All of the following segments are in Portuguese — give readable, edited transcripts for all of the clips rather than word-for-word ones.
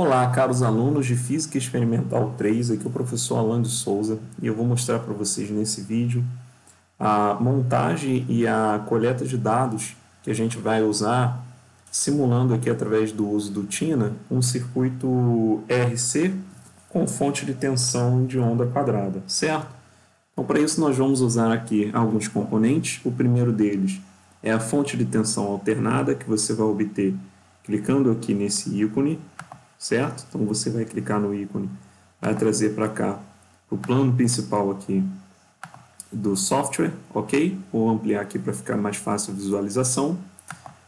Olá, caros alunos de Física Experimental 3, aqui é o professor Alan de Souza e eu vou mostrar para vocês nesse vídeo a montagem e a coleta de dados que a gente vai usar, simulando aqui através do uso do TINA, um circuito RC com fonte de tensão de onda quadrada, certo? Então, para isso nós vamos usar aqui alguns componentes. O primeiro deles é a fonte de tensão alternada, que você vai obter clicando aqui nesse ícone, certo? Então você vai clicar no ícone, vai trazer para cá o plano principal aqui do software, ok? Vou ampliar aqui para ficar mais fácil a visualização.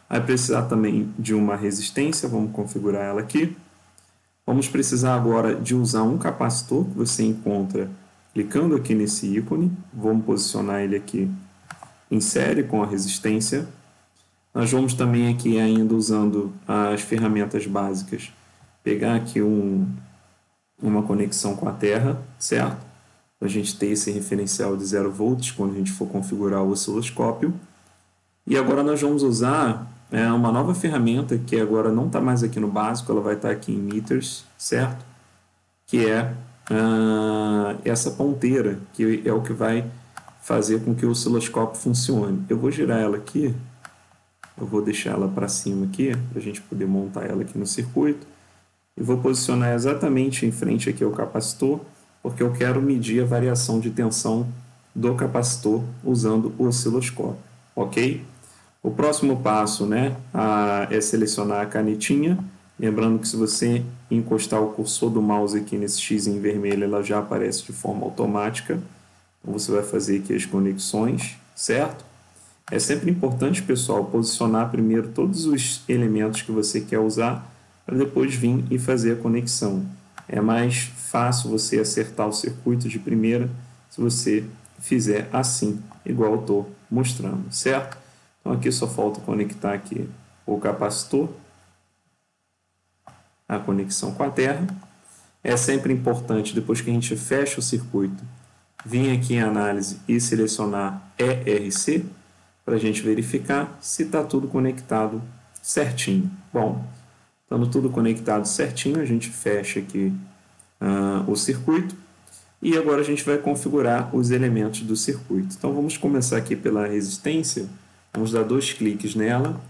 Vai precisar também de uma resistência, vamos configurar ela aqui. Vamos precisar agora de usar um capacitor que você encontra clicando aqui nesse ícone. Vamos posicionar ele aqui em série com a resistência. Nós vamos também aqui ainda usando as ferramentas básicas pegar aqui uma conexão com a Terra, certo? Para a gente ter esse referencial de 0 volts quando a gente for configurar o osciloscópio. E agora nós vamos usar uma nova ferramenta que agora não está mais aqui no básico, ela vai estar aqui em meters, certo? Que é essa ponteira, que é o que vai fazer com que o osciloscópio funcione. Eu vou girar ela aqui, eu vou deixar ela para cima aqui, para a gente poder montar ela aqui no circuito. E vou posicionar exatamente em frente aqui ao capacitor, porque eu quero medir a variação de tensão do capacitor usando o osciloscópio, ok? O próximo passo, é selecionar a canetinha, lembrando que se você encostar o cursor do mouse aqui nesse X em vermelho, ela já aparece de forma automática. Então você vai fazer aqui as conexões, certo? É sempre importante, pessoal, posicionar primeiro todos os elementos que você quer usar, para depois vir e fazer a conexão. É mais fácil você acertar o circuito de primeira se você fizer assim, igual eu estou mostrando, certo? Então aqui só falta conectar aqui o capacitor, a conexão com a Terra. É sempre importante, depois que a gente fecha o circuito, vir aqui em análise e selecionar ERC, para a gente verificar se está tudo conectado certinho. Bom, estando tudo conectado certinho, a gente fecha aqui o circuito e agora a gente vai configurar os elementos do circuito. Então vamos começar aqui pela resistência, vamos dar 2 cliques nela,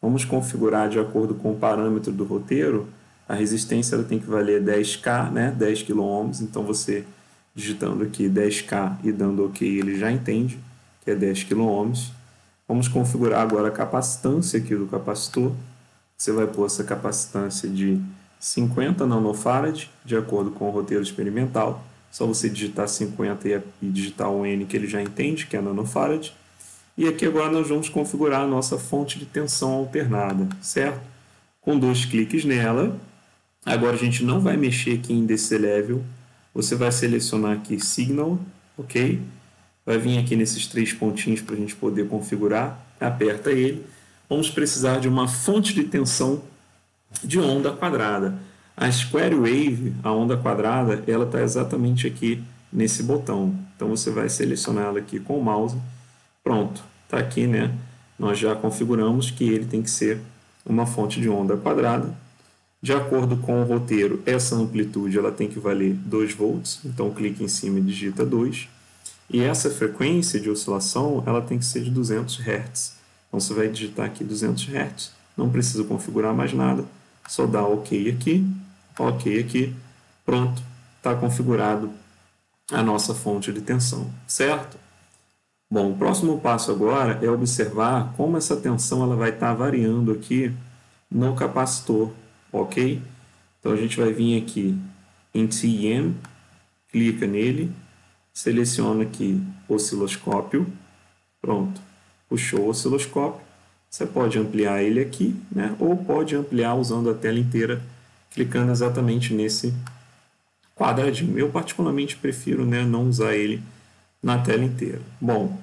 vamos configurar de acordo com o parâmetro do roteiro. A resistência ela tem que valer 10K, 10 kΩ, então você digitando aqui 10K e dando OK, ele já entende que é 10 kΩ. Vamos configurar agora a capacitância aqui do capacitor. Você vai pôr essa capacitância de 50 nanofarad, de acordo com o roteiro experimental. Só você digitar 50 e digitar o N, que ele já entende, que é nanofarad. E aqui agora nós vamos configurar a nossa fonte de tensão alternada, certo? Com 2 cliques nela. Agora a gente não vai mexer aqui em DC Level. Você vai selecionar aqui Signal, ok? Vai vir aqui nesses 3 pontinhos para a gente poder configurar. Aperta ele. Vamos precisar de uma fonte de tensão de onda quadrada. A Square Wave, a onda quadrada, ela está exatamente aqui nesse botão. Então você vai selecionar ela aqui com o mouse. Pronto, está aqui, Nós já configuramos que ele tem que ser uma fonte de onda quadrada. De acordo com o roteiro, essa amplitude ela tem que valer 2 volts. Então clique em cima e digita 2. E essa frequência de oscilação ela tem que ser de 200 Hz. Então você vai digitar aqui 200 Hz, não precisa configurar mais nada, só dá OK aqui, pronto, está configurado a nossa fonte de tensão, certo? Bom, o próximo passo agora é observar como essa tensão ela vai estar variando aqui no capacitor, ok? Então a gente vai vir aqui em TM, clica nele, seleciona aqui osciloscópio, pronto. Puxou o osciloscópio, você pode ampliar ele aqui, ou pode ampliar usando a tela inteira, clicando exatamente nesse quadradinho. Eu particularmente prefiro não usar ele na tela inteira. Bom,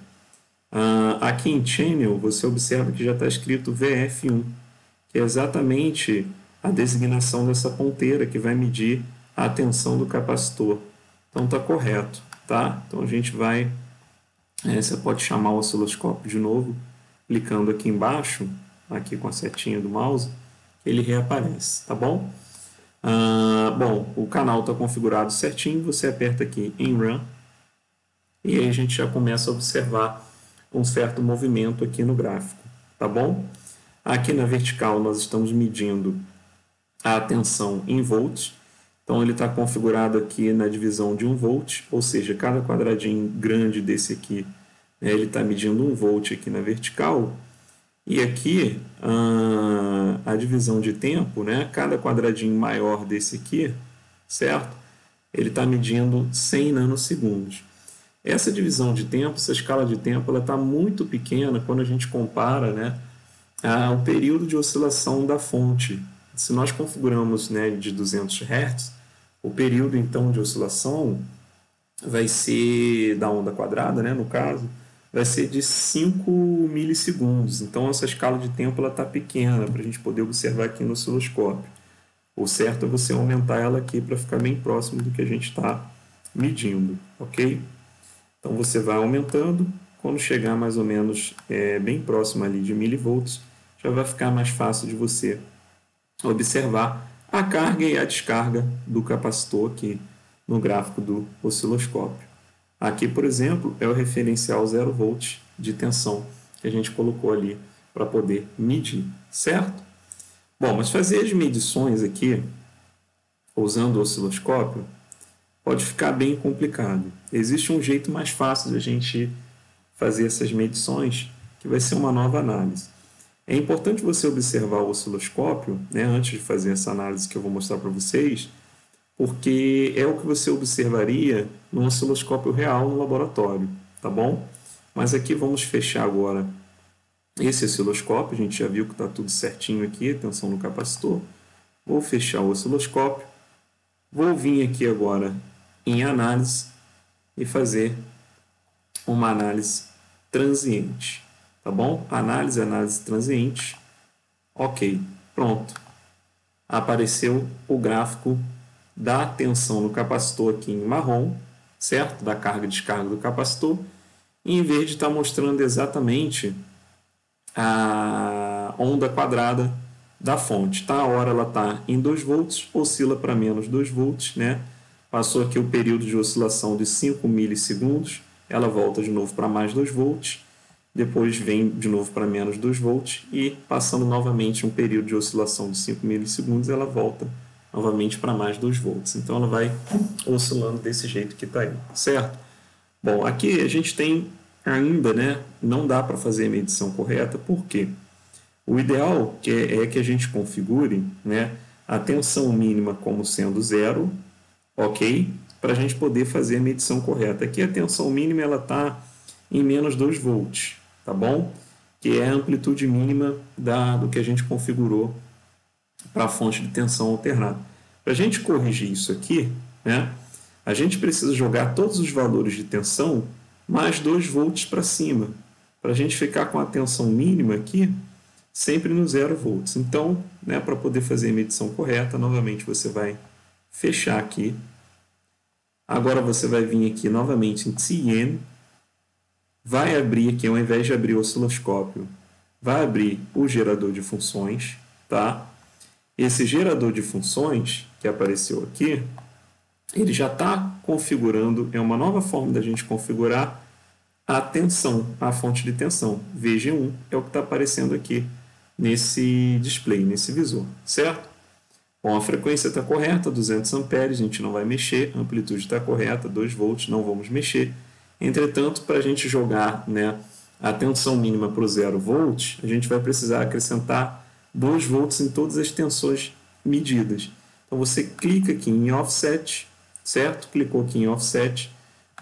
aqui em Channel você observa que já está escrito VF1, que é exatamente a designação dessa ponteira que vai medir a tensão do capacitor. Então está correto, tá? Então a gente vai... Você pode chamar o osciloscópio de novo, clicando aqui embaixo, aqui com a setinha do mouse, ele reaparece, tá bom? Bom, o canal está configurado certinho, você aperta aqui em Run e aí a gente já começa a observar um certo movimento aqui no gráfico, tá bom? Aqui na vertical nós estamos medindo a tensão em volts, então ele está configurado aqui na divisão de 1 volt, ou seja, cada quadradinho grande desse aqui, né, ele está medindo 1 volt aqui na vertical, e aqui a divisão de tempo, né, cada quadradinho maior desse aqui, certo? Ele está medindo 100 nanosegundos. Essa divisão de tempo, essa escala de tempo, ela está muito pequena quando a gente compara, né, o período de oscilação da fonte. Se nós configuramos, né, de 200 Hz, o período então de oscilação vai ser da onda quadrada, né, no caso, vai ser de 5 milissegundos. Então essa escala de tempo está pequena para a gente poder observar aqui no osciloscópio. O certo é você aumentar ela aqui para ficar bem próximo do que a gente está medindo, ok? Então você vai aumentando, quando chegar mais ou menos bem próximo ali de milivolts, já vai ficar mais fácil de você observar a carga e a descarga do capacitor aqui no gráfico do osciloscópio. Aqui, por exemplo, é o referencial 0 volt de tensão que a gente colocou ali para poder medir, certo? Bom, mas fazer as medições aqui, usando o osciloscópio, pode ficar bem complicado. Existe um jeito mais fácil de a gente fazer essas medições, que vai ser uma nova análise. É importante você observar o osciloscópio, né, antes de fazer essa análise que eu vou mostrar para vocês, porque é o que você observaria no osciloscópio real no laboratório, tá bom? Mas aqui vamos fechar agora esse osciloscópio, a gente já viu que está tudo certinho aqui, atenção no capacitor. Vou fechar o osciloscópio, vou vir aqui agora em análise e fazer uma análise transiente, tá bom? Análise transiente, ok, pronto. Apareceu o gráfico da tensão no capacitor aqui em marrom, certo? Da carga e descarga do capacitor, e em verde está mostrando exatamente a onda quadrada da fonte. Tá? A hora ela está em 2 volts, oscila para menos 2 volts, né? Passou aqui o período de oscilação de 5 milissegundos, ela volta de novo para mais 2 volts, depois vem de novo para menos 2 volts e passando novamente um período de oscilação de 5 milissegundos, ela volta novamente para mais 2 volts. Então ela vai oscilando desse jeito que está aí, certo? Bom, aqui a gente tem ainda, né, não dá para fazer a medição correta, por quê? O ideal é que a gente configure, né, a tensão mínima como sendo 0, ok? Para a gente poder fazer a medição correta. Aqui a tensão mínima está em menos 2 volts, tá bom? Que é a amplitude mínima do que a gente configurou para a fonte de tensão alternada. Para a gente corrigir isso aqui, né, a gente precisa jogar todos os valores de tensão mais 2 volts para cima, para a gente ficar com a tensão mínima aqui sempre no 0 volts. Então, né, para poder fazer a medição correta, novamente você vai fechar aqui. Agora você vai vir aqui novamente em TN, vai abrir aqui, ao invés de abrir o osciloscópio, vai abrir o gerador de funções, tá? Esse gerador de funções que apareceu aqui, ele já está configurando, é uma nova forma da gente configurar a tensão, a fonte de tensão. VG1 é o que está aparecendo aqui nesse display, nesse visor, certo? Bom, a frequência está correta, 200 amperes, a gente não vai mexer, a amplitude está correta, 2 volts, não vamos mexer. Entretanto, para a gente jogar, né, a tensão mínima para o 0 volts, a gente vai precisar acrescentar 2 volts em todas as tensões medidas. Então você clica aqui em Offset, certo? Clicou aqui em Offset,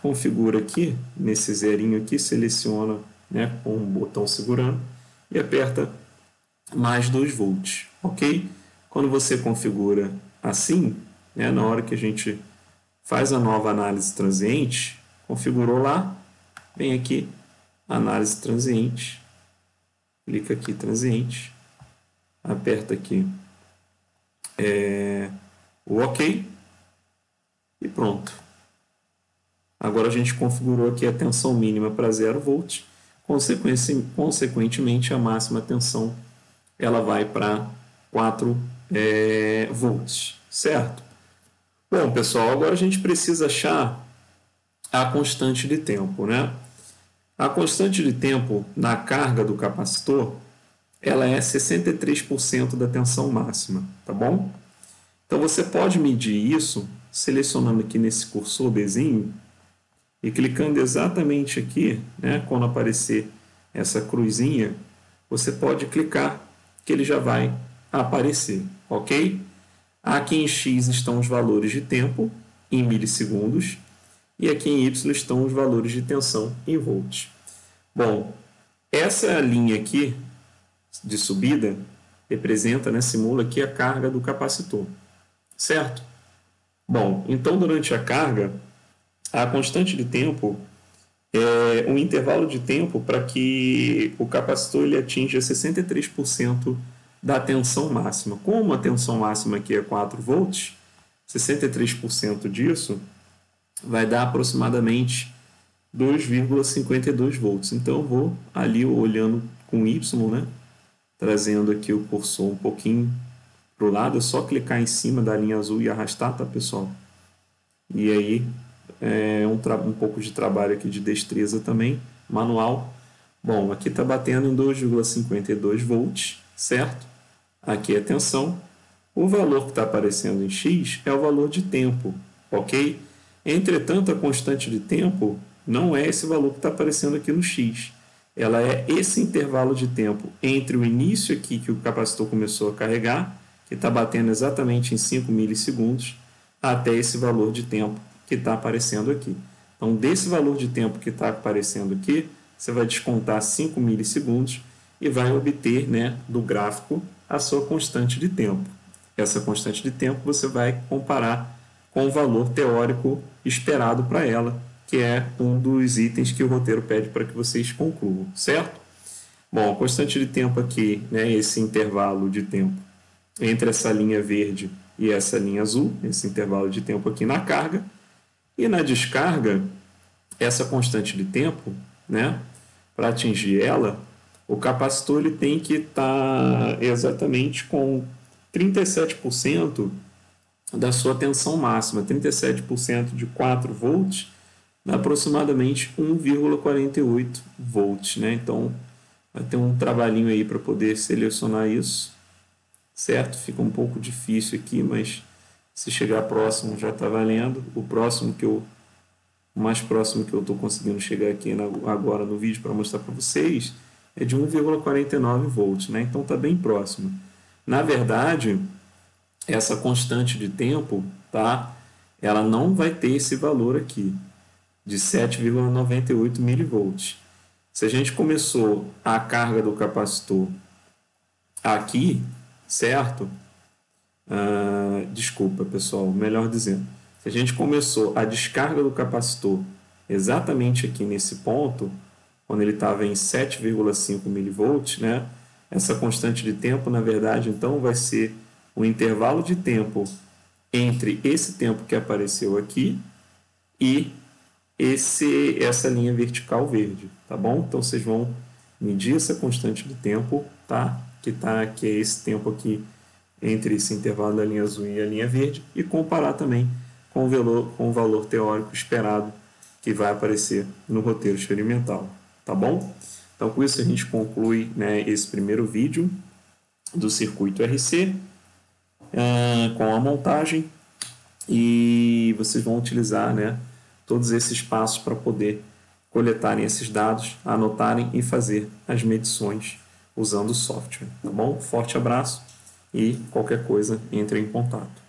configura aqui, nesse zerinho aqui, seleciona, né, com o botão segurando e aperta mais 2 volts, ok? Quando você configura assim, né, na hora que a gente faz a nova análise transiente, configurou lá, vem aqui, análise transiente, clica aqui, transiente, aperta aqui o OK e pronto. Agora a gente configurou aqui a tensão mínima para 0 volts, consequentemente a máxima tensão ela vai para 4 volts, certo? Bom, pessoal, agora a gente precisa achar a constante de tempo, né? A constante de tempo na carga do capacitor, ela é 63% da tensão máxima, tá bom? Então você pode medir isso selecionando aqui nesse cursor Bzinho e clicando exatamente aqui, né, quando aparecer essa cruzinha, você pode clicar que ele já vai aparecer, ok? Aqui em X estão os valores de tempo em milissegundos e aqui em Y estão os valores de tensão em volts. Bom, essa linha aqui de subida representa, né, simula aqui a carga do capacitor, certo? Bom, então durante a carga, a constante de tempo é um intervalo de tempo para que o capacitor ele atinja 63% da tensão máxima. Como a tensão máxima aqui é 4 volts, 63% disso vai dar aproximadamente 2,52 volts. Então eu vou ali olhando com Y, né? Trazendo aqui o cursor um pouquinho para o lado, é só clicar em cima da linha azul e arrastar, tá, pessoal? E aí é um pouco de trabalho aqui de destreza também, manual. Bom, aqui está batendo em 2,52 volts, certo? Aqui é a tensão. O valor que está aparecendo em X é o valor de tempo, ok? Entretanto, a constante de tempo não é esse valor que está aparecendo aqui no X. Ela é esse intervalo de tempo entre o início aqui que o capacitor começou a carregar, que está batendo exatamente em 5 milissegundos, até esse valor de tempo que está aparecendo aqui. Então, desse valor de tempo que está aparecendo aqui, você vai descontar 5 milissegundos e vai obter, né, do gráfico a sua constante de tempo. Essa constante de tempo você vai comparar com o valor teórico esperado para ela, que é um dos itens que o roteiro pede para que vocês concluam, certo? Bom, a constante de tempo aqui, né, esse intervalo de tempo entre essa linha verde e essa linha azul, esse intervalo de tempo aqui na carga, e na descarga, essa constante de tempo, né, para atingir ela, o capacitor ele tem que estar exatamente com 37% da sua tensão máxima, 37% de 4 volts, dá aproximadamente 1,48 volts, né? Então, vai ter um trabalhinho aí para poder selecionar isso, certo? Fica um pouco difícil aqui, mas se chegar próximo já está valendo. O mais próximo que eu estou conseguindo chegar aqui agora no vídeo para mostrar para vocês é de 1,49 volts, né? Então está bem próximo. Na verdade, essa constante de tempo, tá? Ela não vai ter esse valor aqui de 7,98 milivolts. Se a gente começou a carga do capacitor aqui, certo? Desculpa, pessoal, melhor dizendo. Se a gente começou a descarga do capacitor exatamente aqui nesse ponto, quando ele estava em 7,5 milivolts, né? Essa constante de tempo, na verdade, então, vai ser o intervalo de tempo entre esse tempo que apareceu aqui e essa linha vertical verde, tá bom? Então, vocês vão medir essa constante de tempo, tá? Que é esse tempo aqui entre esse intervalo da linha azul e a linha verde e comparar também com o valor teórico esperado que vai aparecer no roteiro experimental, tá bom? Então, com isso a gente conclui, né, esse primeiro vídeo do circuito RC com a montagem e vocês vão utilizar, né, todos esses passos para poder coletarem esses dados, anotarem e fazer as medições usando o software, tá bom? Forte abraço e qualquer coisa entre em contato.